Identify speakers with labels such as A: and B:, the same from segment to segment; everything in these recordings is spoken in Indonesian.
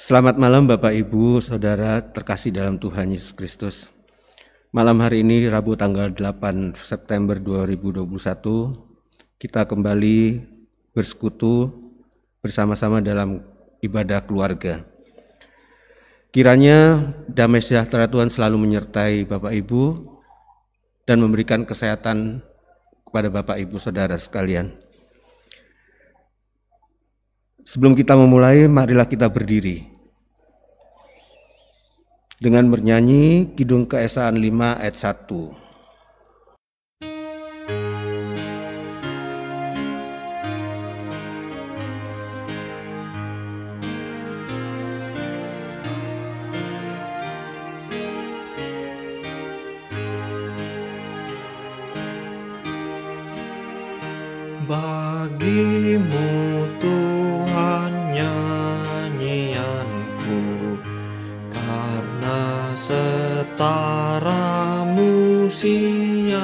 A: Selamat malam Bapak Ibu, Saudara terkasih dalam Tuhan Yesus Kristus. Malam hari ini Rabu tanggal 8 September 2021, kita kembali bersekutu bersama-sama dalam ibadah keluarga. Kiranya damai sejahtera Tuhan selalu menyertai Bapak Ibu dan memberikan kesehatan kepada Bapak Ibu Saudara sekalian. Sebelum kita memulai, marilah kita berdiri dengan bernyanyi Kidung Keesaan 5 ayat 1.
B: Bagimu Tuhan nyanyianku, karena setaramu siapakah?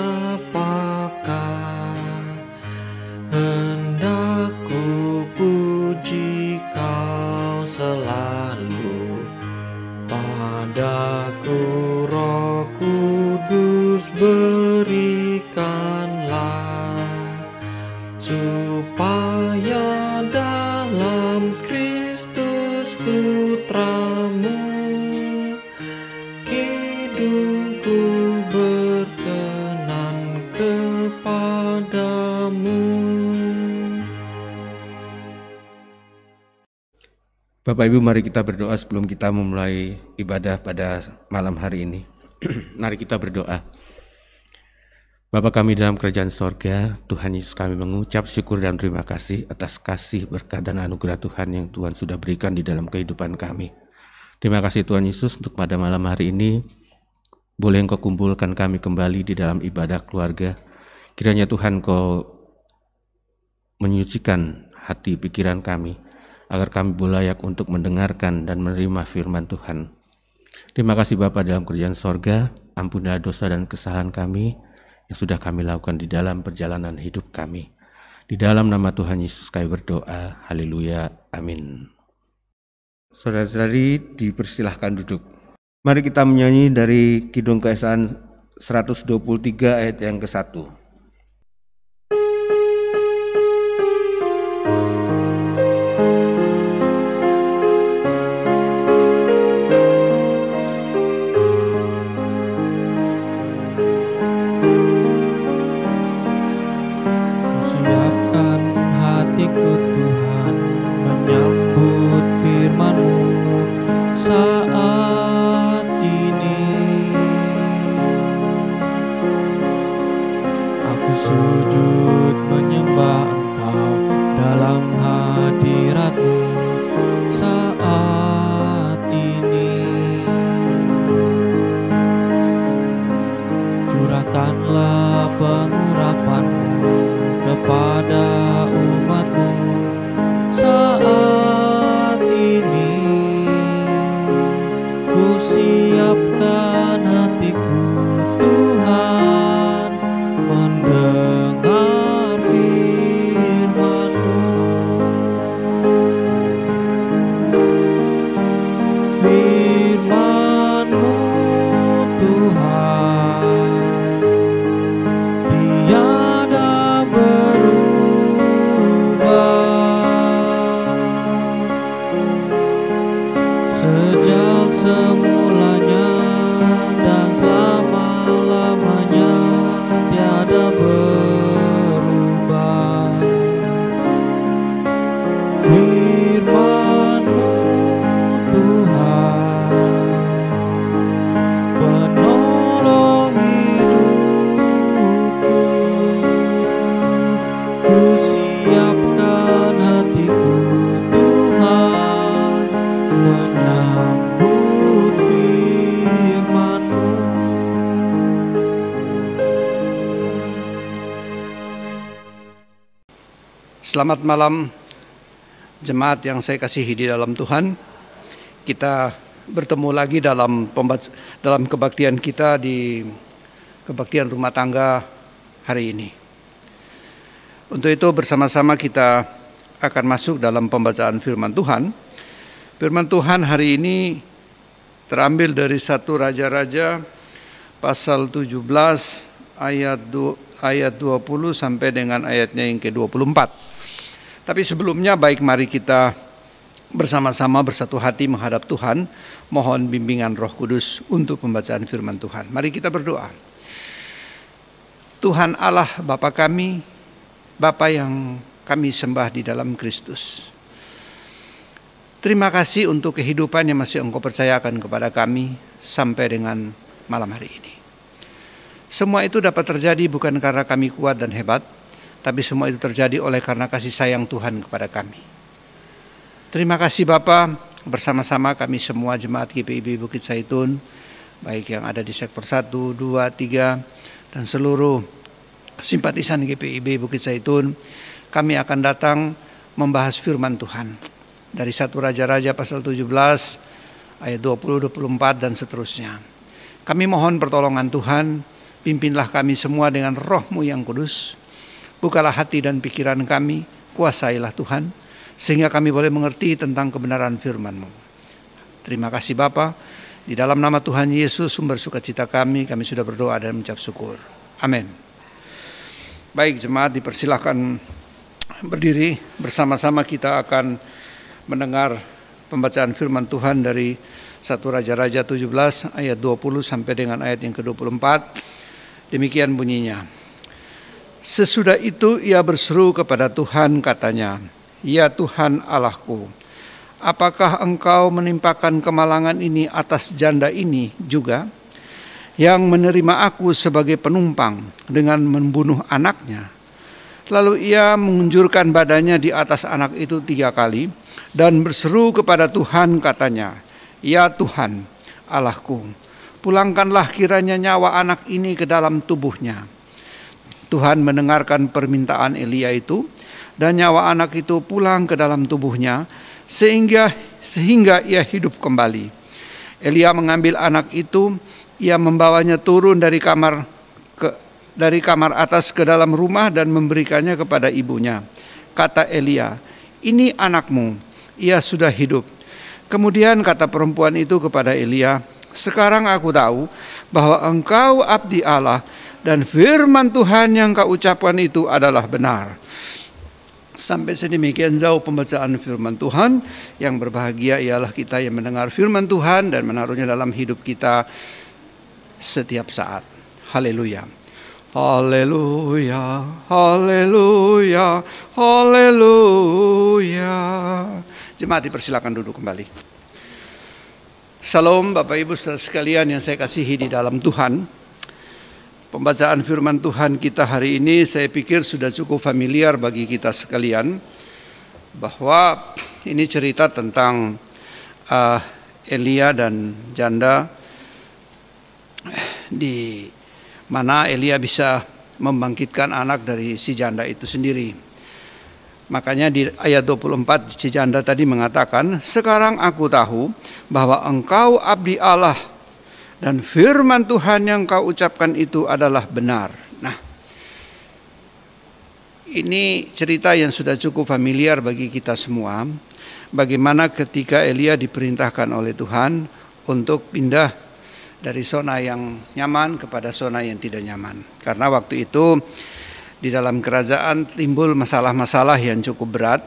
B: Hendak ku puji kau selalu, padaku Roh Kudus berikanlah, supaya dalam Kristus Putramu hidupku berkenan kepadamu.
A: Bapak Ibu, mari kita berdoa sebelum kita memulai ibadah pada malam hari ini. Mari kita berdoa. Bapa kami dalam kerajaan sorga, Tuhan Yesus, kami mengucap syukur dan terima kasih atas kasih, berkat dan anugerah Tuhan yang Tuhan sudah berikan di dalam kehidupan kami. Terima kasih Tuhan Yesus untuk pada malam hari ini, boleh Engkau kumpulkan kami kembali di dalam ibadah keluarga. Kiranya Tuhan Kau menyucikan hati pikiran kami, agar kami boleh layak untuk mendengarkan dan menerima firman Tuhan. Terima kasih Bapa dalam kerajaan sorga, ampunilah dosa dan kesalahan kami yang sudah kami lakukan di dalam perjalanan hidup kami. Di dalam nama Tuhan Yesus kami berdoa, haleluya, amin. Saudara-saudari dipersilahkan duduk. Mari kita menyanyi dari Kidung Keesaan 123 ayat yang ke-1.
B: Tuhan menyambut firman-Mu saat ini. Aku sujud menyembah Engkau dalam hadirat-Mu saat ini. Curahkanlah pengurapan-Mu kepada umat-Mu saat ini. Ku siapkan hatiku Tuhan, mendengar firman-Mu. Firman-Mu Tuhan tiada berubah, sejak semulanya dan selama-lamanya tiada berubah. Firman-Mu Tuhan, penolong hidupku. Ku siapkan hatiku Tuhan, menyambut firman-Mu.
C: Selamat malam jemaat yang saya kasihi di dalam Tuhan. Kita bertemu lagi dalam kebaktian kita di kebaktian rumah tangga hari ini. Untuk itu bersama-sama kita akan masuk dalam pembacaan firman Tuhan. Firman Tuhan hari ini terambil dari 1 Raja-Raja pasal 17 ayat 20 sampai dengan ayatnya yang ke-24. Tapi sebelumnya baik mari kita bersama-sama bersatu hati menghadap Tuhan, mohon bimbingan Roh Kudus untuk pembacaan firman Tuhan. Mari kita berdoa. Tuhan Allah Bapa kami, Bapa yang kami sembah di dalam Kristus. Terima kasih untuk kehidupan yang masih Engkau percayakan kepada kami sampai dengan malam hari ini. Semua itu dapat terjadi bukan karena kami kuat dan hebat, tapi semua itu terjadi oleh karena kasih sayang Tuhan kepada kami. Terima kasih Bapa, bersama-sama kami semua jemaat GPIB Bukit Zaitun, baik yang ada di sektor 1, 2, 3, dan seluruh simpatisan GPIB Bukit Zaitun, kami akan datang membahas firman Tuhan. Dari 1 Raja-Raja pasal 17 ayat 20, 24 dan seterusnya. Kami mohon pertolongan Tuhan, pimpinlah kami semua dengan Roh-Mu yang kudus. Bukalah hati dan pikiran kami, kuasailah Tuhan, sehingga kami boleh mengerti tentang kebenaran firman-Mu. Terima kasih Bapa, di dalam nama Tuhan Yesus sumber sukacita kami sudah berdoa dan mengucap syukur. Amin. Baik jemaat, dipersilahkan berdiri, bersama-sama kita akan mendengar pembacaan firman Tuhan dari 1 Raja-Raja 17 ayat 20 sampai dengan ayat yang ke-24. Demikian bunyinya. Sesudah itu ia berseru kepada Tuhan katanya, "Ya Tuhan Allahku, apakah Engkau menimpakan kemalangan ini atas janda ini juga, yang menerima aku sebagai penumpang dengan membunuh anaknya?" Lalu ia mengunjurkan badannya di atas anak itu 3 kali dan berseru kepada Tuhan katanya, "Ya Tuhan Allahku, pulangkanlah kiranya nyawa anak ini ke dalam tubuhnya." Tuhan mendengarkan permintaan Elia itu, dan nyawa anak itu pulang ke dalam tubuhnya sehingga ia hidup kembali. Elia mengambil anak itu, ia membawanya turun dari kamar atas ke dalam rumah dan memberikannya kepada ibunya. Kata Elia, "Ini anakmu, ia sudah hidup." Kemudian kata perempuan itu kepada Elia, "Sekarang aku tahu bahwa engkau abdi Allah dan firman Tuhan yang kau ucapkan itu adalah benar." Sampai sedemikian jauh pembacaan firman Tuhan. Yang berbahagia ialah kita yang mendengar firman Tuhan dan menaruhnya dalam hidup kita setiap saat. Haleluya. Haleluya, haleluya, haleluya. Jemaat dipersilakan duduk kembali. Salam Bapak Ibu saudara sekalian yang saya kasihi di dalam Tuhan. Pembacaan firman Tuhan kita hari ini saya pikir sudah cukup familiar bagi kita sekalian, bahwa ini cerita tentang Elia dan janda, di mana Elia bisa membangkitkan anak dari si janda itu sendiri. Makanya di ayat 24 si janda tadi mengatakan, "Sekarang aku tahu bahwa engkau abdi Allah dan firman Tuhan yang kau ucapkan itu adalah benar." Nah, ini cerita yang sudah cukup familiar bagi kita semua. Bagaimana ketika Elia diperintahkan oleh Tuhan untuk pindah dari zona yang nyaman kepada zona yang tidak nyaman. Karena waktu itu di dalam kerajaan timbul masalah-masalah yang cukup berat,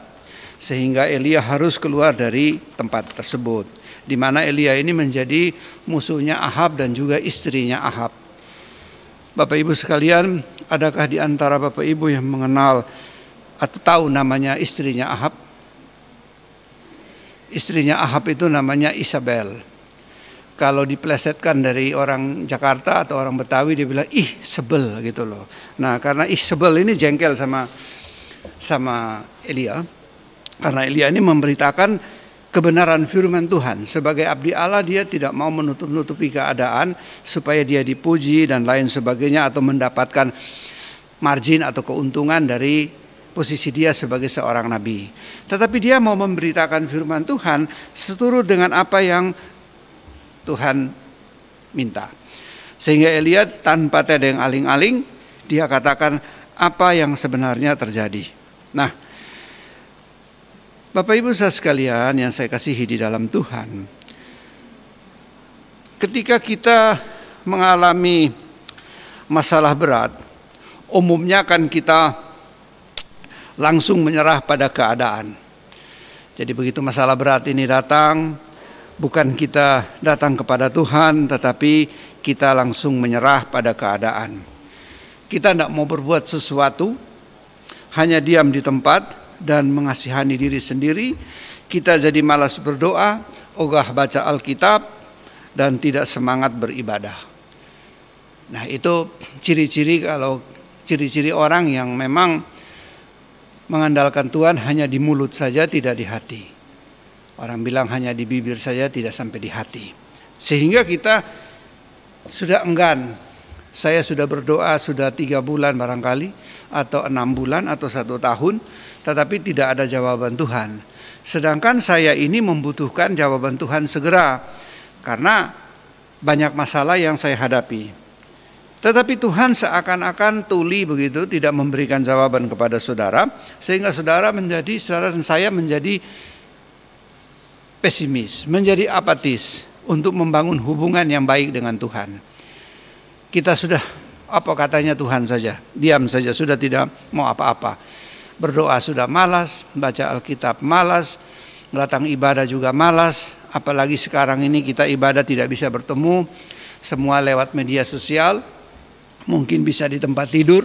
C: sehingga Elia harus keluar dari tempat tersebut, di mana Elia ini menjadi musuhnya Ahab dan juga istrinya Ahab. Bapak Ibu sekalian, adakah di antara Bapak Ibu yang mengenal atau tahu namanya istrinya Ahab? Istrinya Ahab itu namanya Isabel. Kalau diplesetkan dari orang Jakarta atau orang Betawi, dia bilang ih sebel gitu loh. Nah, karena ih sebel ini jengkel sama Elia, karena Elia ini memberitakan kebenaran firman Tuhan. Sebagai abdi Allah dia tidak mau menutup-nutupi keadaan supaya dia dipuji dan lain sebagainya, atau mendapatkan margin atau keuntungan dari posisi dia sebagai seorang nabi. Tetapi dia mau memberitakan firman Tuhan seturut dengan apa yang Tuhan minta. Sehingga Elia tanpa tedeng aling-aling, dia katakan apa yang sebenarnya terjadi. Nah, Bapak Ibu saudara sekalian yang saya kasihi di dalam Tuhan, ketika kita mengalami masalah berat, umumnya kan kita langsung menyerah pada keadaan. Jadi begitu masalah berat ini datang, bukan kita datang kepada Tuhan, tetapi kita langsung menyerah pada keadaan. Kita tidak mau berbuat sesuatu, hanya diam di tempat dan mengasihani diri sendiri. Kita jadi malas berdoa, ogah baca Alkitab, dan tidak semangat beribadah. Nah, itu ciri-ciri orang yang memang mengandalkan Tuhan hanya di mulut saja, tidak di hati. Orang bilang hanya di bibir saja, tidak sampai di hati. Sehingga kita sudah enggan. Saya sudah berdoa sudah 3 bulan barangkali, atau 6 bulan, atau 1 tahun, tetapi tidak ada jawaban Tuhan. Sedangkan saya ini membutuhkan jawaban Tuhan segera, karena banyak masalah yang saya hadapi. Tetapi Tuhan seakan-akan tuli begitu, tidak memberikan jawaban kepada saudara, sehingga saudara dan saya menjadi pesimis, menjadi apatis untuk membangun hubungan yang baik dengan Tuhan. Kita sudah apa katanya Tuhan saja, diam saja, sudah tidak mau apa-apa. Berdoa sudah malas, baca Alkitab malas, datang ibadah juga malas. Apalagi sekarang ini kita ibadah tidak bisa bertemu, semua lewat media sosial. Mungkin bisa di tempat tidur,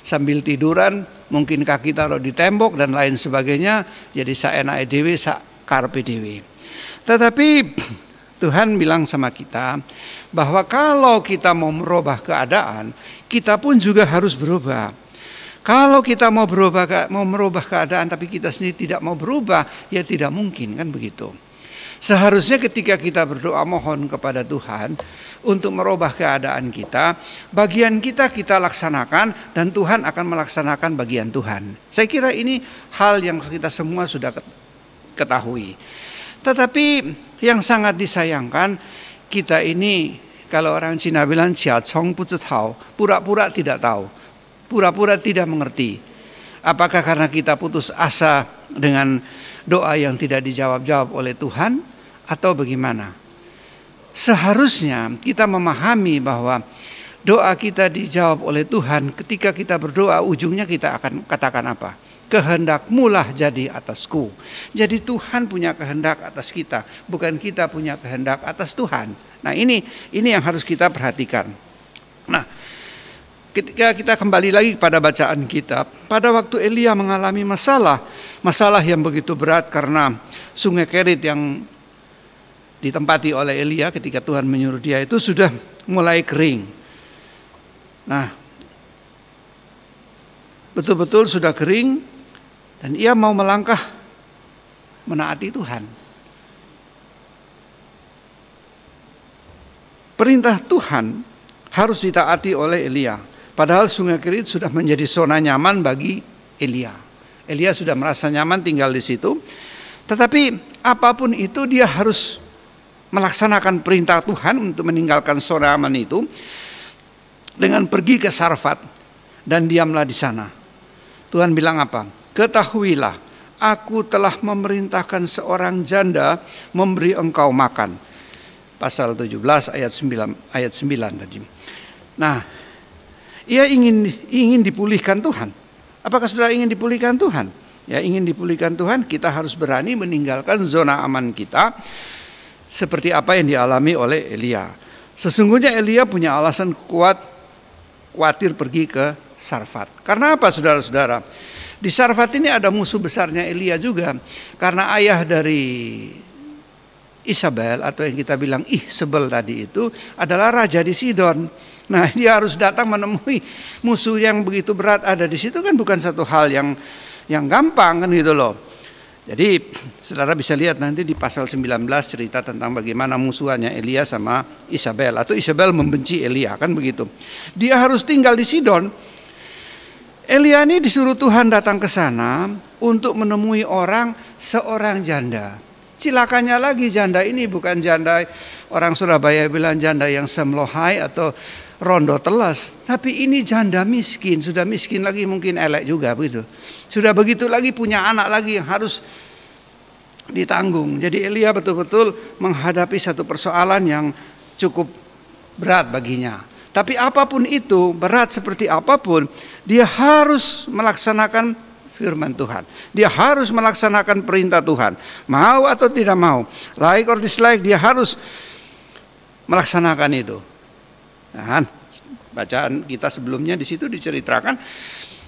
C: sambil tiduran, mungkin kaki taruh di tembok dan lain sebagainya. Jadi saenake dhewe, sak karepe dhewe. Tetapi Tuhan bilang sama kita bahwa kalau kita mau merubah keadaan, kita pun juga harus berubah. Kalau kita mau merubah keadaan tapi kita sendiri tidak mau berubah, ya tidak mungkin, kan begitu. Seharusnya ketika kita berdoa mohon kepada Tuhan untuk merubah keadaan kita, bagian kita laksanakan dan Tuhan akan melaksanakan bagian Tuhan. Saya kira ini hal yang kita semua sudah ketahui. Tetapi yang sangat disayangkan, kita ini kalau orang Cina bilang jiacong bu zitao, pura-pura tidak tahu, pura-pura tidak mengerti. Apakah karena kita putus asa dengan doa yang tidak dijawab-jawab oleh Tuhan atau bagaimana? Seharusnya kita memahami bahwa doa kita dijawab oleh Tuhan. Ketika kita berdoa, ujungnya kita akan katakan apa? Kehendakmu lah jadi atasku. Jadi Tuhan punya kehendak atas kita, bukan kita punya kehendak atas Tuhan. Nah, ini yang harus kita perhatikan. Nah, ketika kita kembali lagi pada bacaan kita, pada waktu Elia mengalami masalah yang begitu berat karena sungai Kerit yang ditempati oleh Elia ketika Tuhan menyuruh dia itu sudah mulai kering. Nah, betul-betul sudah kering dan ia mau melangkah menaati Tuhan. Perintah Tuhan harus ditaati oleh Elia. Padahal sungai Kerit sudah menjadi zona nyaman bagi Elia. Elia sudah merasa nyaman tinggal di situ. Tetapi apapun itu dia harus melaksanakan perintah Tuhan untuk meninggalkan zona aman itu dengan pergi ke Sarfat dan diamlah di sana. Tuhan bilang apa? Ketahuilah, aku telah memerintahkan seorang janda memberi engkau makan. Pasal 17 ayat 9 tadi. Nah, ia ingin dipulihkan Tuhan. Apakah saudara ingin dipulihkan Tuhan? Ya, ingin dipulihkan Tuhan, kita harus berani meninggalkan zona aman kita seperti apa yang dialami oleh Elia. Sesungguhnya Elia punya alasan khawatir pergi ke Sarfat. Karena apa saudara-saudara? Di Sarfat ini ada musuh besarnya Elia juga. Karena ayah dari Isabel atau yang kita bilang Sebel tadi itu adalah raja di Sidon. Nah, dia harus datang menemui musuh yang begitu berat ada di situ, kan bukan satu hal yang gampang, kan gitu loh. Jadi saudara bisa lihat nanti di pasal 19 cerita tentang bagaimana musuhannya Elia sama Isabel, atau Isabel membenci Elia, kan begitu. Dia harus tinggal di Sidon. Elia ini disuruh Tuhan datang ke sana untuk menemui seorang janda. Cilakanya lagi, janda ini bukan janda orang Surabaya bilang janda yang semlohai atau rondo telas, tapi ini janda miskin, sudah miskin lagi mungkin elek juga begitu. Sudah begitu lagi punya anak lagi yang harus ditanggung. Jadi Elia betul-betul menghadapi satu persoalan yang cukup berat baginya. Tapi apapun itu, berat seperti apapun, dia harus melaksanakan firman Tuhan. Dia harus melaksanakan perintah Tuhan. Mau atau tidak mau, like or dislike, dia harus melaksanakan itu. Nah, bacaan kita sebelumnya di situ diceritakan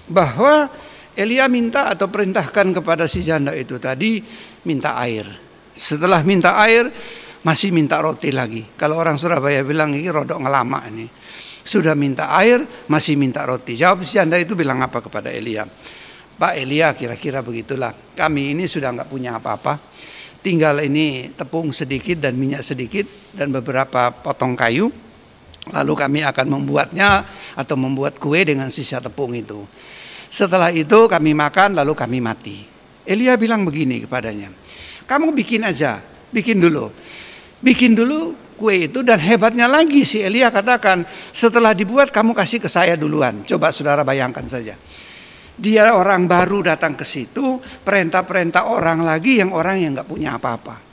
C: bahwa Elia minta atau perintahkan kepada si janda itu tadi minta air. Setelah minta air, masih minta roti lagi. Kalau orang Surabaya bilang ini rodok ngelama ini. Sudah minta air, masih minta roti. Jawab si janda itu bilang apa kepada Elia? Pak Elia, kira-kira begitulah. Kami ini sudah nggak punya apa-apa. Tinggal ini tepung sedikit dan minyak sedikit dan beberapa potong kayu. Lalu kami akan membuatnya atau membuat kue dengan sisa tepung itu. Setelah itu kami makan lalu kami mati. Elia bilang begini kepadanya. Kamu bikin aja, bikin dulu kue itu, dan hebatnya lagi si Elia katakan setelah dibuat kamu kasih ke saya duluan. Coba saudara bayangkan saja. Dia orang baru datang ke situ, perintah-perintah orang lagi yang orang yang nggak punya apa-apa.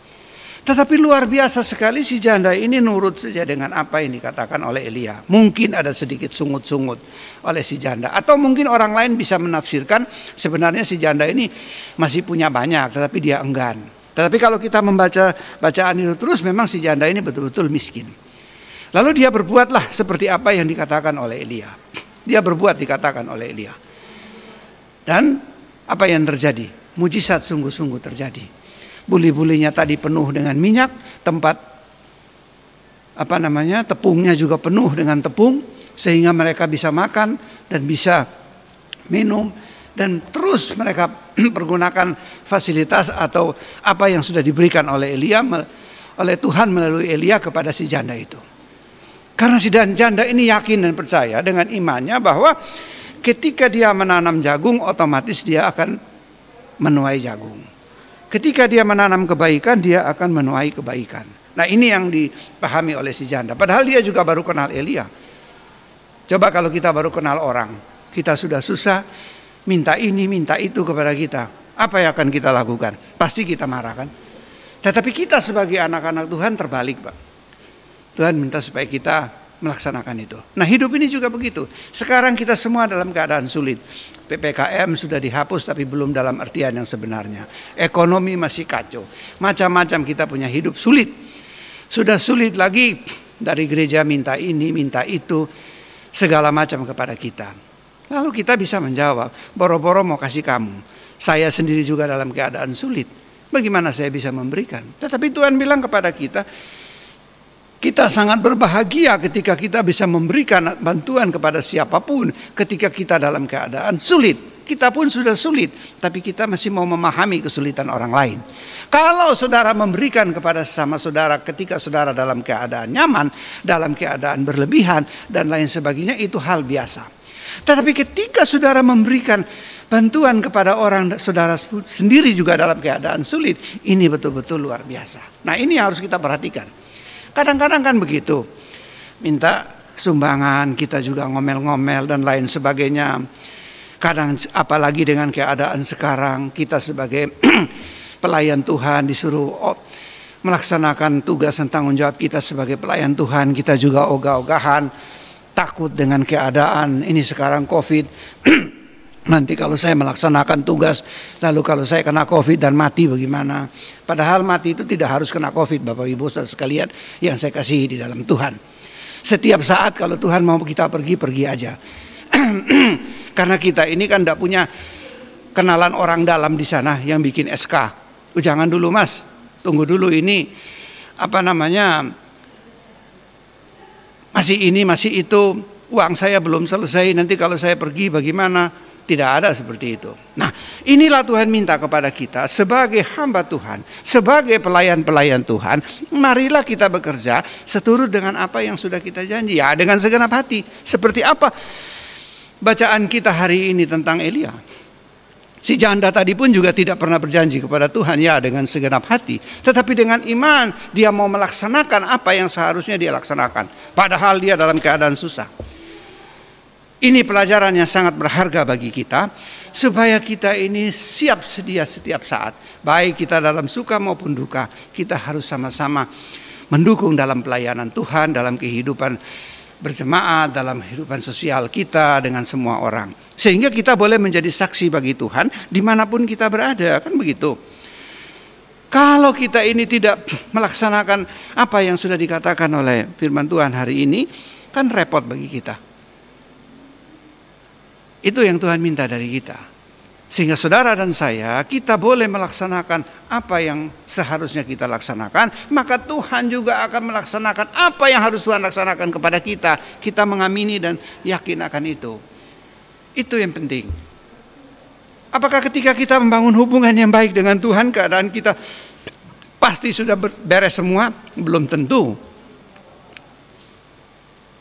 C: Tetapi luar biasa sekali si janda ini nurut saja dengan apa yang dikatakan oleh Elia. Mungkin ada sedikit sungut-sungut oleh si janda. Atau mungkin orang lain bisa menafsirkan sebenarnya si janda ini masih punya banyak tetapi dia enggan. Tetapi kalau kita membaca bacaan itu terus, memang si janda ini betul-betul miskin. Lalu dia berbuatlah seperti apa yang dikatakan oleh Elia. Dia berbuat dikatakan oleh Elia. Dan apa yang terjadi? Mujizat sungguh-sungguh terjadi. Buli-bulinya tadi penuh dengan minyak, tempat tepungnya juga penuh dengan tepung, sehingga mereka bisa makan dan bisa minum, dan terus mereka pergunakan fasilitas atau apa yang sudah diberikan oleh Elia, oleh Tuhan melalui Elia kepada si janda itu. Karena si janda ini yakin dan percaya dengan imannya bahwa ketika dia menanam jagung, otomatis dia akan menuai jagung. Ketika dia menanam kebaikan, dia akan menuai kebaikan. Nah, ini yang dipahami oleh si janda. Padahal dia juga baru kenal Elia. Coba kalau kita baru kenal orang, kita sudah susah, minta ini, minta itu kepada kita. Apa yang akan kita lakukan? Pasti kita marah kan? Tetapi kita sebagai anak-anak Tuhan terbalik, Pak. Tuhan minta supaya kita melaksanakan itu. Nah, hidup ini juga begitu. Sekarang kita semua dalam keadaan sulit. PPKM sudah dihapus tapi belum dalam artian yang sebenarnya. Ekonomi masih kacau. Macam-macam kita punya hidup sulit. Sudah sulit lagi dari gereja minta ini, minta itu, segala macam kepada kita. Lalu kita bisa menjawab, boro-boro mau kasih kamu. Saya sendiri juga dalam keadaan sulit. Bagaimana saya bisa memberikan? Tetapi Tuhan bilang kepada kita, kita sangat berbahagia ketika kita bisa memberikan bantuan kepada siapapun ketika kita dalam keadaan sulit. Kita pun sudah sulit, tapi kita masih mau memahami kesulitan orang lain. Kalau saudara memberikan kepada sesama saudara ketika saudara dalam keadaan nyaman, dalam keadaan berlebihan, dan lain sebagainya, itu hal biasa. Tetapi ketika saudara memberikan bantuan kepada orang saudara sendiri juga dalam keadaan sulit, ini betul-betul luar biasa. Nah, ini harus kita perhatikan. Kadang-kadang kan begitu, minta sumbangan, kita juga ngomel-ngomel dan lain sebagainya. Kadang apalagi dengan keadaan sekarang, kita sebagai pelayan Tuhan disuruh melaksanakan tugas dan tanggung jawab kita sebagai pelayan Tuhan. Kita juga ogah-ogahan, takut dengan keadaan ini sekarang COVID. Nanti kalau saya melaksanakan tugas, lalu kalau saya kena COVID dan mati bagaimana? Padahal mati itu tidak harus kena COVID, Bapak Ibu saudara sekalian yang saya kasihi di dalam Tuhan. Setiap saat kalau Tuhan mau kita pergi, pergi aja. Karena kita ini kan tidak punya kenalan orang dalam di sana yang bikin SK. Jangan dulu Mas, tunggu dulu ini masih ini, masih itu, uang saya belum selesai, nanti kalau saya pergi bagaimana? Tidak ada seperti itu. Nah, inilah Tuhan minta kepada kita sebagai hamba Tuhan, sebagai pelayan-pelayan Tuhan, marilah kita bekerja seturut dengan apa yang sudah kita janji. Ya, dengan segenap hati. Seperti apa bacaan kita hari ini tentang Elia. Si janda tadi pun juga tidak pernah berjanji kepada Tuhan, ya dengan segenap hati. Tetapi dengan iman, dia mau melaksanakan apa yang seharusnya dia laksanakan. Padahal dia dalam keadaan susah. Ini pelajaran yang sangat berharga bagi kita, supaya kita ini siap sedia setiap saat. Baik kita dalam suka maupun duka, kita harus sama-sama mendukung dalam pelayanan Tuhan, dalam kehidupan berjemaat, dalam kehidupan sosial kita dengan semua orang. Sehingga kita boleh menjadi saksi bagi Tuhan dimanapun kita berada, kan begitu. Kalau kita ini tidak melaksanakan apa yang sudah dikatakan oleh firman Tuhan hari ini, kan repot bagi kita. Itu yang Tuhan minta dari kita. Sehingga saudara dan saya, kita boleh melaksanakan apa yang seharusnya kita laksanakan, maka Tuhan juga akan melaksanakan apa yang harus Tuhan laksanakan kepada kita. Kita mengamini dan yakin akan itu. Itu yang penting. Apakah ketika kita membangun hubungan yang baik dengan Tuhan, keadaan kita pasti sudah beres semua? Belum tentu.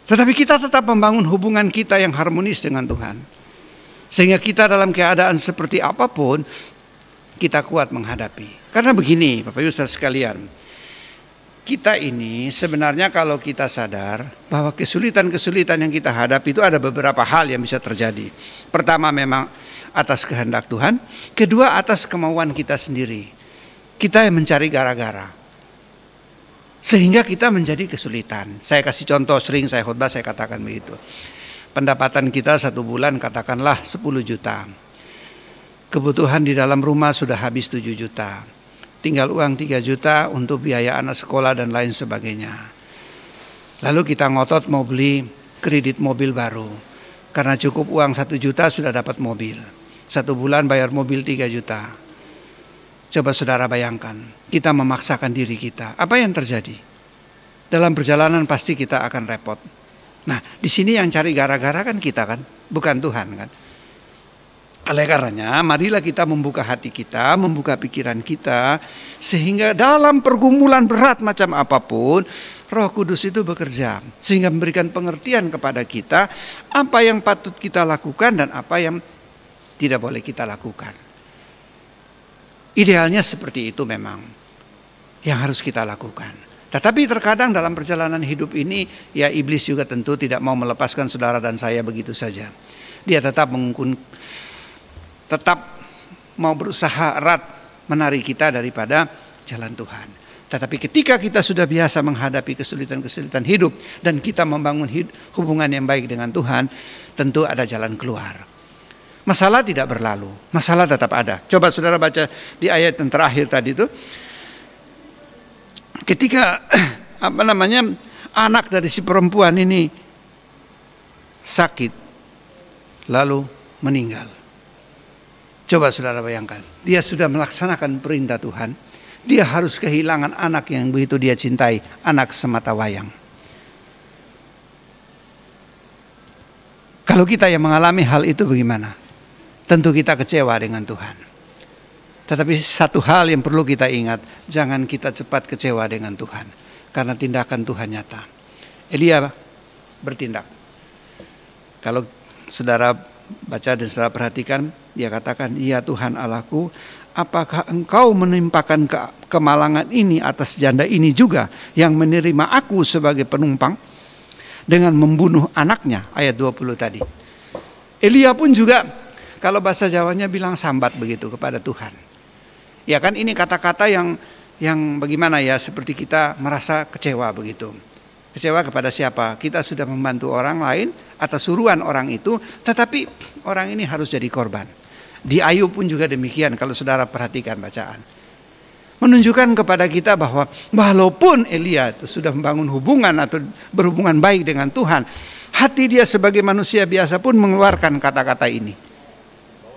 C: Tetapi kita tetap membangun hubungan kita yang harmonis dengan Tuhan. Sehingga kita dalam keadaan seperti apapun, kita kuat menghadapi. Karena begini, Bapak Ibu Saudara sekalian, kita ini sebenarnya kalau kita sadar bahwa kesulitan-kesulitan yang kita hadapi itu ada beberapa hal yang bisa terjadi. Pertama memang atas kehendak Tuhan, kedua atas kemauan kita sendiri. Kita yang mencari gara-gara. Sehingga kita menjadi kesulitan. Saya kasih contoh, sering saya khotbah saya katakan begitu. Pendapatan kita 1 bulan katakanlah 10 juta. Kebutuhan di dalam rumah sudah habis 7 juta. Tinggal uang 3 juta untuk biaya anak sekolah dan lain sebagainya. Lalu kita ngotot mau beli kredit mobil baru. Karena cukup uang 1 juta sudah dapat mobil. 1 bulan bayar mobil 3 juta. Coba saudara bayangkan, kita memaksakan diri kita. Apa yang terjadi? Dalam perjalanan pasti kita akan repot. Nah, di sini yang cari gara-gara kan kita kan, bukan Tuhan kan. Oleh karenanya, marilah kita membuka hati kita, membuka pikiran kita, sehingga dalam pergumulan berat macam apapun, Roh Kudus itu bekerja, sehingga memberikan pengertian kepada kita apa yang patut kita lakukan dan apa yang tidak boleh kita lakukan. Idealnya seperti itu memang yang harus kita lakukan. Tetapi terkadang dalam perjalanan hidup ini, ya iblis juga tentu tidak mau melepaskan saudara dan saya begitu saja. Dia tetap mau berusaha erat menarik kita daripada jalan Tuhan. Tetapi ketika kita sudah biasa menghadapi kesulitan-kesulitan hidup dan kita membangun hubungan yang baik dengan Tuhan, tentu ada jalan keluar. Masalah tidak berlalu, masalah tetap ada. Coba saudara baca di ayat yang terakhir tadi itu. Ketika anak dari si perempuan ini sakit lalu meninggal. Coba saudara bayangkan, dia sudah melaksanakan perintah Tuhan, dia harus kehilangan anak yang begitu dia cintai, anak semata wayang. Kalau kita yang mengalami hal itu bagaimana? Tentu kita kecewa dengan Tuhan. Tetapi satu hal yang perlu kita ingat, jangan kita cepat kecewa dengan Tuhan. Karena tindakan Tuhan nyata. Elia bertindak. Kalau saudara baca dan saudara perhatikan, dia katakan, "Ya Tuhan Allahku, apakah Engkau menimpakan kemalangan ini atas janda ini juga yang menerima aku sebagai penumpang dengan membunuh anaknya?" Ayat 20 tadi. Elia pun juga kalau bahasa Jawanya bilang sambat begitu kepada Tuhan. Ya kan, ini kata-kata yang bagaimana ya, seperti kita merasa kecewa begitu. Kecewa kepada siapa? Kita sudah membantu orang lain atas suruhan orang itu, tetapi orang ini harus jadi korban. Di Ayub pun juga demikian kalau saudara perhatikan bacaan. Menunjukkan kepada kita bahwa walaupun Elia itu sudah membangun hubungan atau berhubungan baik dengan Tuhan, hati dia sebagai manusia biasa pun mengeluarkan kata-kata ini.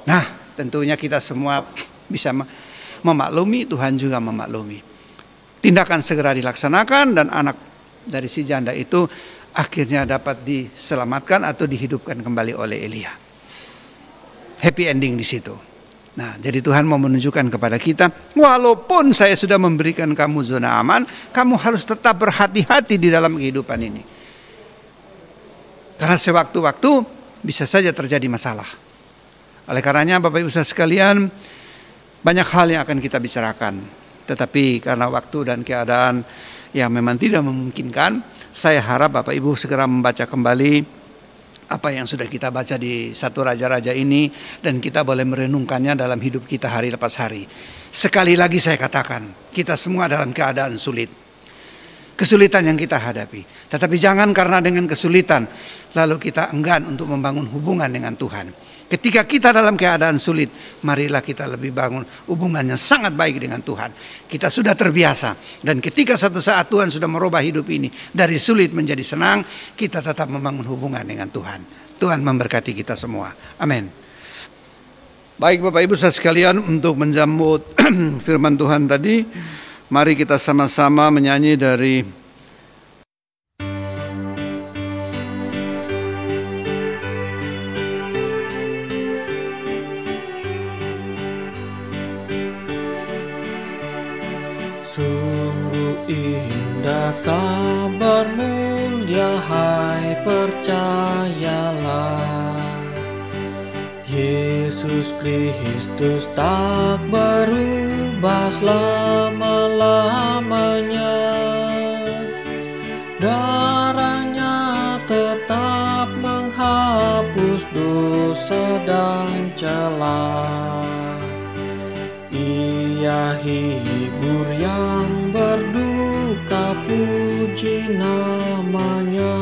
C: Nah, tentunya kita semua bisa memaklumi, Tuhan juga memaklumi. Tindakan segera dilaksanakan dan anak dari si janda itu akhirnya dapat diselamatkan atau dihidupkan kembali oleh Elia. Happy ending di situ. Nah, jadi Tuhan mau menunjukkan kepada kita, walaupun saya sudah memberikan kamu zona aman, kamu harus tetap berhati-hati di dalam kehidupan ini. Karena sewaktu-waktu bisa saja terjadi masalah. Oleh karenanya Bapak Ibu Saudara sekalian, banyak hal yang akan kita bicarakan, tetapi karena waktu dan keadaan yang memang tidak memungkinkan, saya harap Bapak Ibu segera membaca kembali apa yang sudah kita baca di 1 Raja-Raja ini, dan kita boleh merenungkannya dalam hidup kita hari lepas hari. Sekali lagi saya katakan, kita semua dalam keadaan sulit. Kesulitan yang kita hadapi. Tetapi jangan karena dengan kesulitan lalu kita enggan untuk membangun hubungan dengan Tuhan. Ketika kita dalam keadaan sulit, marilah kita lebih bangun hubungan yang sangat baik dengan Tuhan. Kita sudah terbiasa, dan ketika satu saat Tuhan sudah merubah hidup ini dari sulit menjadi senang, kita tetap membangun hubungan dengan Tuhan. Tuhan memberkati kita semua. Amin. Baik Bapak Ibu saudara sekalian, untuk menjambut firman Tuhan tadi, mari kita sama-sama menyanyi dari
B: Sungguh indah kabar mulia, hai percayalah, Yesus Kristus tak berubah selama-lamanya. Darahnya tetap menghapus dosa dan celah. Ia hibur yang berduka, puji namanya.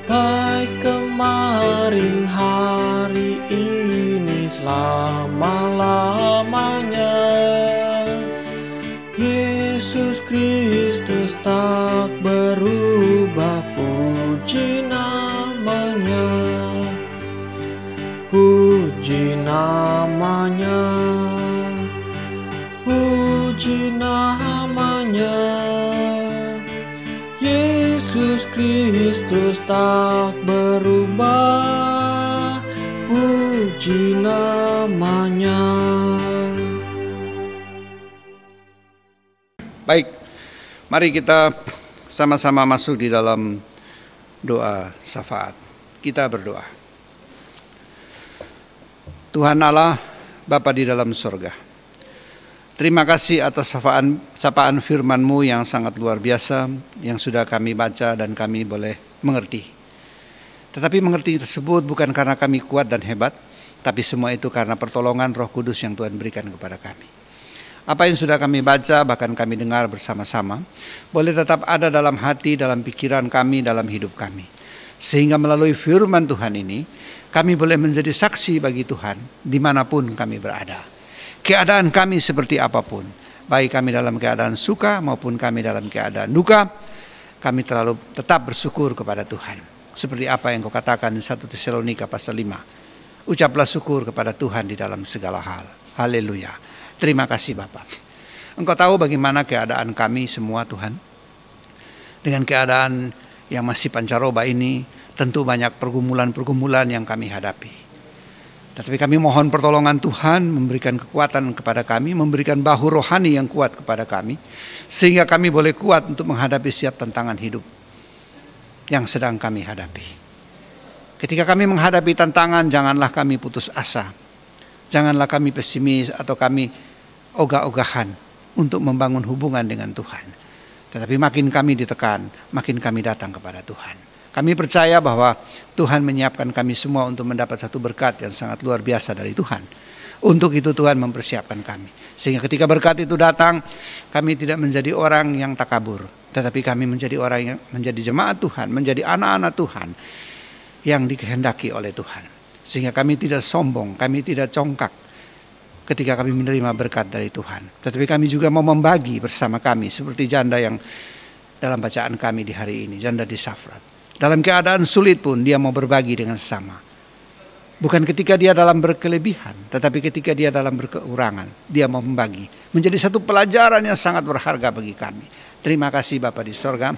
B: Baik kemarin, hari ini, selama-lamanya. Yesus Kristus tak berubah, puji namanya. Puji namanya, puji namanya. Yesus Kristus tak berubah, puji namanya.
C: Baik, mari kita sama-sama masuk di dalam doa syafaat. Kita berdoa. Tuhan Allah, Bapa di dalam sorga, terima kasih atas sapaan firman-Mu yang sangat luar biasa, yang sudah kami baca dan kami boleh mengerti. Tetapi mengerti tersebut bukan karena kami kuat dan hebat, tapi semua itu karena pertolongan Roh Kudus yang Tuhan berikan kepada kami. Apa yang sudah kami baca, bahkan kami dengar bersama-sama, boleh tetap ada dalam hati, dalam pikiran kami, dalam hidup kami. Sehingga melalui firman Tuhan ini, kami boleh menjadi saksi bagi Tuhan dimanapun kami berada. Keadaan kami seperti apapun, baik kami dalam keadaan suka maupun kami dalam keadaan duka, kami tetap bersyukur kepada Tuhan. Seperti apa yang kau katakan di 1 Tesalonika pasal 5. Ucaplah syukur kepada Tuhan di dalam segala hal. Haleluya. Terima kasih Bapa. Engkau tahu bagaimana keadaan kami semua Tuhan. Dengan keadaan yang masih pancaroba ini, tentu banyak pergumulan-pergumulan yang kami hadapi. Tetapi kami mohon pertolongan Tuhan, memberikan kekuatan kepada kami, memberikan bahu rohani yang kuat kepada kami, sehingga kami boleh kuat untuk menghadapi setiap tantangan hidup yang sedang kami hadapi. Ketika kami menghadapi tantangan, janganlah kami putus asa. Janganlah kami pesimis atau kami ogah-ogahan untuk membangun hubungan dengan Tuhan. Tetapi makin kami ditekan, makin kami datang kepada Tuhan. Kami percaya bahwa Tuhan menyiapkan kami semua untuk mendapat satu berkat yang sangat luar biasa dari Tuhan. Untuk itu Tuhan mempersiapkan kami. Sehingga ketika berkat itu datang, kami tidak menjadi orang yang takabur. Tetapi kami menjadi orang yang menjadi jemaat Tuhan, menjadi anak-anak Tuhan yang dikehendaki oleh Tuhan. Sehingga kami tidak sombong, kami tidak congkak ketika kami menerima berkat dari Tuhan. Tetapi kami juga mau membagi bersama kami seperti janda yang dalam bacaan kami di hari ini, janda di Safrat. Dalam keadaan sulit pun dia mau berbagi dengan sesama. Bukan ketika dia dalam berkelebihan, tetapi ketika dia dalam berkekurangan, dia mau membagi. Menjadi satu pelajaran yang sangat berharga bagi kami. Terima kasih Bapa di sorga.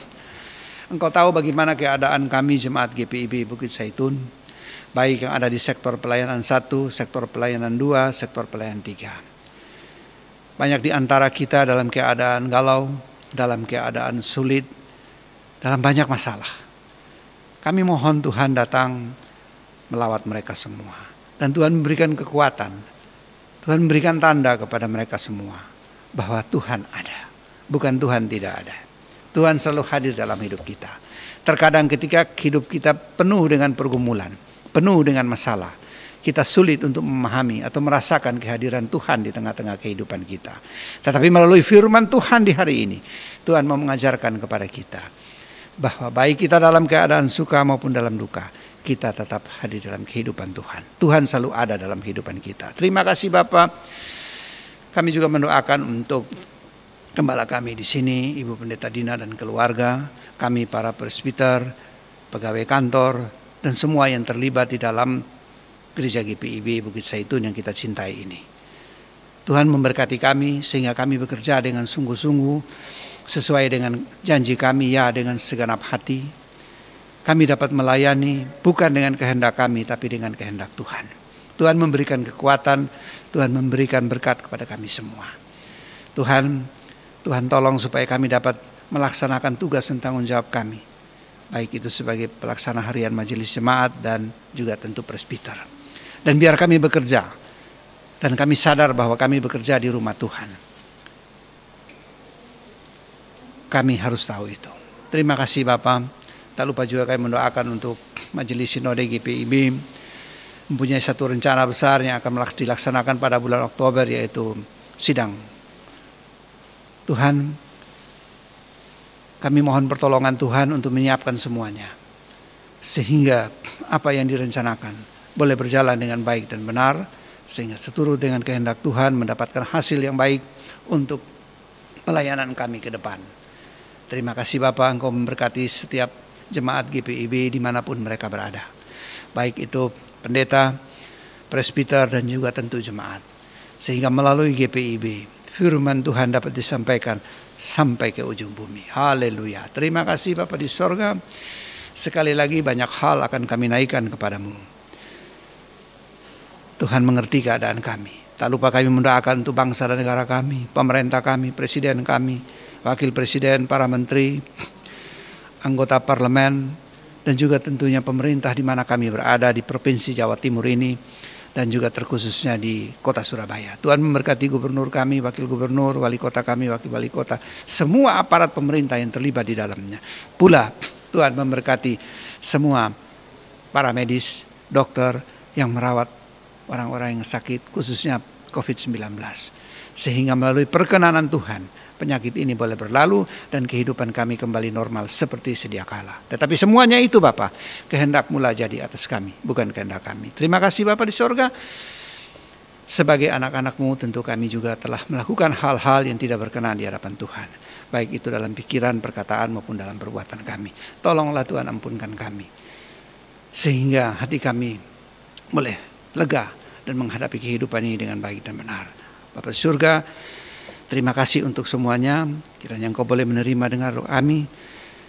C: Engkau tahu bagaimana keadaan kami jemaat GPIB Bukit Zaitun, baik yang ada di sektor pelayanan 1, sektor pelayanan 2, sektor pelayanan 3. Banyak di antara kita dalam keadaan galau, dalam keadaan sulit, dalam banyak masalah. Kami mohon Tuhan datang melawat mereka semua. Dan Tuhan memberikan kekuatan. Tuhan memberikan tanda kepada mereka semua. Bahwa Tuhan ada. Bukan Tuhan tidak ada. Tuhan selalu hadir dalam hidup kita. Terkadang ketika hidup kita penuh dengan pergumulan, penuh dengan masalah, kita sulit untuk memahami atau merasakan kehadiran Tuhan di tengah-tengah kehidupan kita. Tetapi melalui firman Tuhan di hari ini, Tuhan mau mengajarkan kepada kita bahwa baik kita dalam keadaan suka maupun dalam duka, kita tetap hadir dalam kehidupan Tuhan. Tuhan selalu ada dalam kehidupan kita. Terima kasih Bapak. Kami juga mendoakan untuk gembala kami di sini, Ibu Pendeta Dina dan keluarga, kami para presbiter, pegawai kantor, dan semua yang terlibat di dalam Gereja GPIB Bukit Zaitun yang kita cintai ini. Tuhan memberkati kami sehingga kami bekerja dengan sungguh-sungguh sesuai dengan janji kami, ya, dengan segenap hati. Kami dapat melayani bukan dengan kehendak kami tapi dengan kehendak Tuhan. Tuhan memberikan kekuatan, Tuhan memberikan berkat kepada kami semua. Tuhan tolong supaya kami dapat melaksanakan tugas dan tanggung jawab kami, baik itu sebagai pelaksana harian majelis jemaat dan juga tentu presbiter. Dan biar kami bekerja, dan kami sadar bahwa kami bekerja di rumah Tuhan. Kami harus tahu itu. Terima kasih Bapak. Tak lupa juga kami mendoakan untuk Majelis Sinode GPIB mempunyai satu rencana besar yang akan dilaksanakan pada bulan Oktober, yaitu sidang. Tuhan, kami mohon pertolongan Tuhan untuk menyiapkan semuanya, sehingga apa yang direncanakan boleh berjalan dengan baik dan benar, sehingga seturut dengan kehendak Tuhan mendapatkan hasil yang baik untuk pelayanan kami ke depan. Terima kasih Bapak, Engkau memberkati setiap jemaat GPIB dimanapun mereka berada, baik itu pendeta, presbiter, dan juga tentu jemaat, sehingga melalui GPIB firman Tuhan dapat disampaikan sampai ke ujung bumi. Haleluya. Terima kasih Bapa di sorga. Sekali lagi banyak hal akan kami naikkan kepadamu. Tuhan mengerti keadaan kami. Tak lupa kami mendoakan untuk bangsa dan negara kami, pemerintah kami, presiden kami, wakil presiden, para menteri, anggota parlemen, dan juga tentunya pemerintah di mana kami berada di Provinsi Jawa Timur ini, dan juga terkhususnya di kota Surabaya. Tuhan memberkati gubernur kami, wakil gubernur, wali kota kami, wakil wali kota, semua aparat pemerintah yang terlibat di dalamnya. Pula Tuhan memberkati semua para medis, dokter yang merawat orang-orang yang sakit, khususnya COVID-19. Sehingga melalui perkenanan Tuhan, penyakit ini boleh berlalu dan kehidupan kami kembali normal seperti sedia kala. Tetapi semuanya itu Bapa, kehendak-Mu lah jadi atas kami, bukan kehendak kami. Terima kasih Bapa di sorga. Sebagai anak-anak-Mu tentu kami juga telah melakukan hal-hal yang tidak berkenan di hadapan Tuhan, baik itu dalam pikiran, perkataan maupun dalam perbuatan kami. Tolonglah Tuhan, ampunkan kami, sehingga hati kami boleh lega dan menghadapi kehidupan ini dengan baik dan benar. Bapa di surga, terima kasih untuk semuanya. Kiranya Engkau boleh menerima dengan doa kami,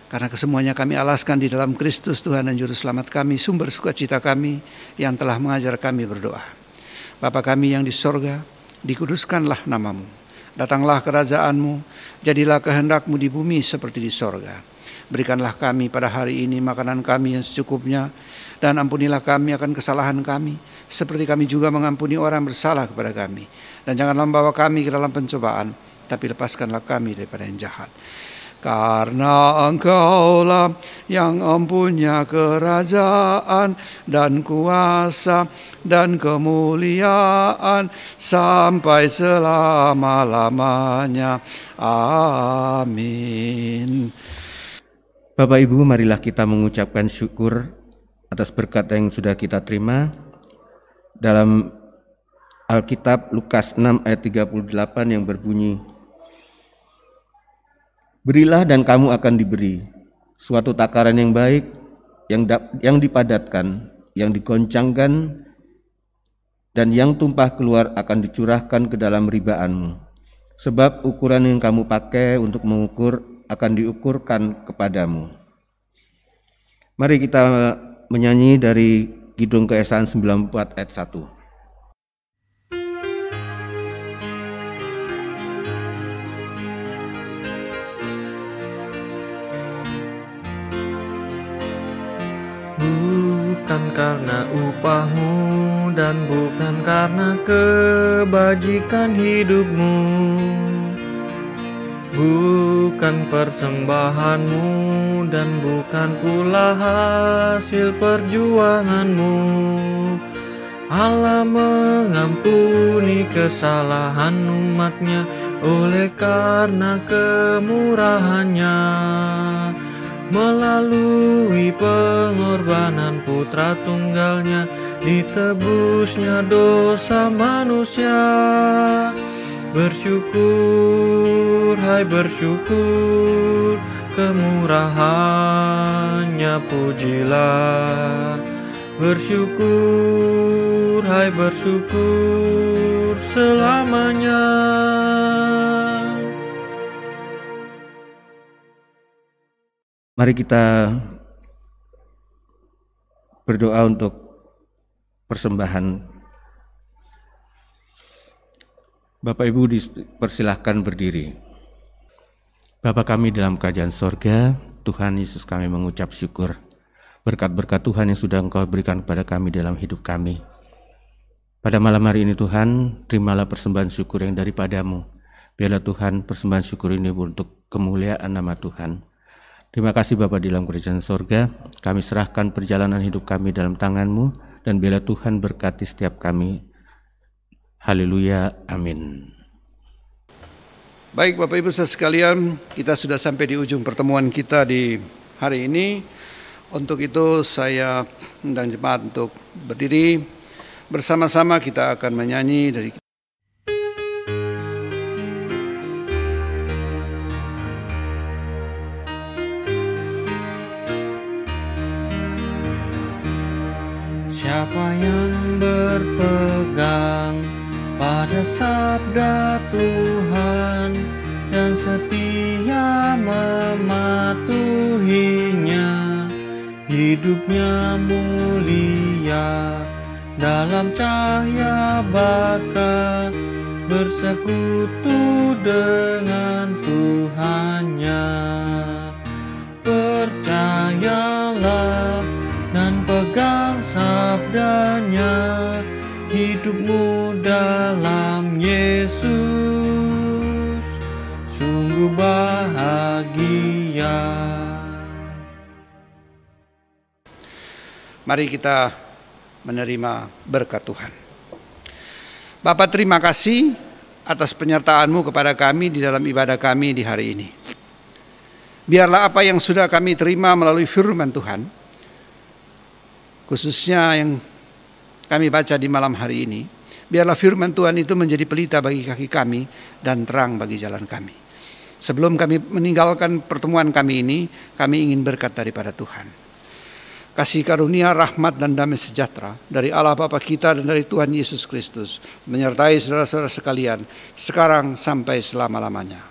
C: karena kesemuanya kami alaskan di dalam Kristus Tuhan dan Juru Selamat kami, sumber sukacita kami yang telah mengajar kami berdoa. Bapa kami yang di sorga, dikuduskanlah nama-Mu. Datanglah kerajaan-Mu, jadilah kehendak-Mu di bumi seperti di sorga. Berikanlah kami pada hari ini makanan kami yang secukupnya, dan ampunilah kami akan kesalahan kami, seperti kami juga mengampuni orang bersalah kepada kami. Dan janganlah membawa kami ke dalam pencobaan, tapi lepaskanlah kami daripada yang jahat. Karena Engkaulah yang mempunyai kerajaan dan kuasa dan kemuliaan sampai selama-lamanya. Amin.
A: Bapak Ibu, marilah kita mengucapkan syukur atas berkat yang sudah kita terima. Dalam Alkitab Lukas 6 ayat 38 yang berbunyi, berilah dan kamu akan diberi, suatu takaran yang baik, yang dipadatkan, yang digoncangkan, dan yang tumpah keluar akan dicurahkan ke dalam ribaanmu. Sebab ukuran yang kamu pakai untuk mengukur akan diukurkan kepadamu. Mari kita menyanyi dari Kidung Keesaan 94 ayat 1.
B: Bukan karena upahmu dan bukan karena kebajikan hidupmu, bukan persembahanmu dan bukan pula hasil perjuanganmu. Allah mengampuni kesalahan umatnya oleh karena kemurahannya. Melalui pengorbanan putra tunggalnya, ditebusnya dosa manusia. Bersyukur, hai bersyukur, kemurahannya pujilah. Bersyukur, hai bersyukur selamanya.
A: Mari kita berdoa untuk persembahan. Bapak Ibu dipersilahkan berdiri. Bapa kami dalam kerajaan sorga, Tuhan Yesus, kami mengucap syukur. Berkat-berkat Tuhan yang sudah Engkau berikan kepada kami dalam hidup kami. Pada malam hari ini Tuhan, terimalah persembahan syukur yang daripadamu. Biarlah Tuhan persembahan syukur ini untuk kemuliaan nama Tuhan. Terima kasih Bapa di dalam kerajaan sorga, kami serahkan perjalanan hidup kami dalam tangan-Mu, dan biarlah Tuhan berkati setiap kami. Haleluya, amin.
C: Baik Bapak Ibu sekalian, kita sudah sampai di ujung pertemuan kita di hari ini. Untuk itu saya undang jemaat untuk berdiri. Bersama-sama kita akan menyanyi dari
B: Siapa yang berpegang pada sabda Tuhan dan setia mematuhinya, hidupnya mulia dalam cahaya baka, bersekutu dengan Tuhannya. Percayalah dan pegang sabdanya, hidupmu dalam Yesus sungguh bahagia.
C: Mari kita menerima berkat Tuhan. Bapa, terima kasih atas penyertaan-Mu kepada kami di dalam ibadah kami di hari ini. Biarlah apa yang sudah kami terima melalui firman Tuhan, khususnya yang kami baca di malam hari ini, biarlah firman Tuhan itu menjadi pelita bagi kaki kami dan terang bagi jalan kami. Sebelum kami meninggalkan pertemuan kami ini, kami ingin berkat daripada Tuhan. Kasih karunia, rahmat dan damai sejahtera dari Allah Bapa kita dan dari Tuhan Yesus Kristus menyertai saudara-saudara sekalian sekarang sampai selama-lamanya.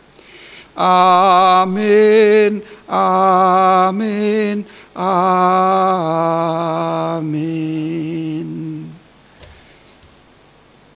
C: Amin, amin, amin.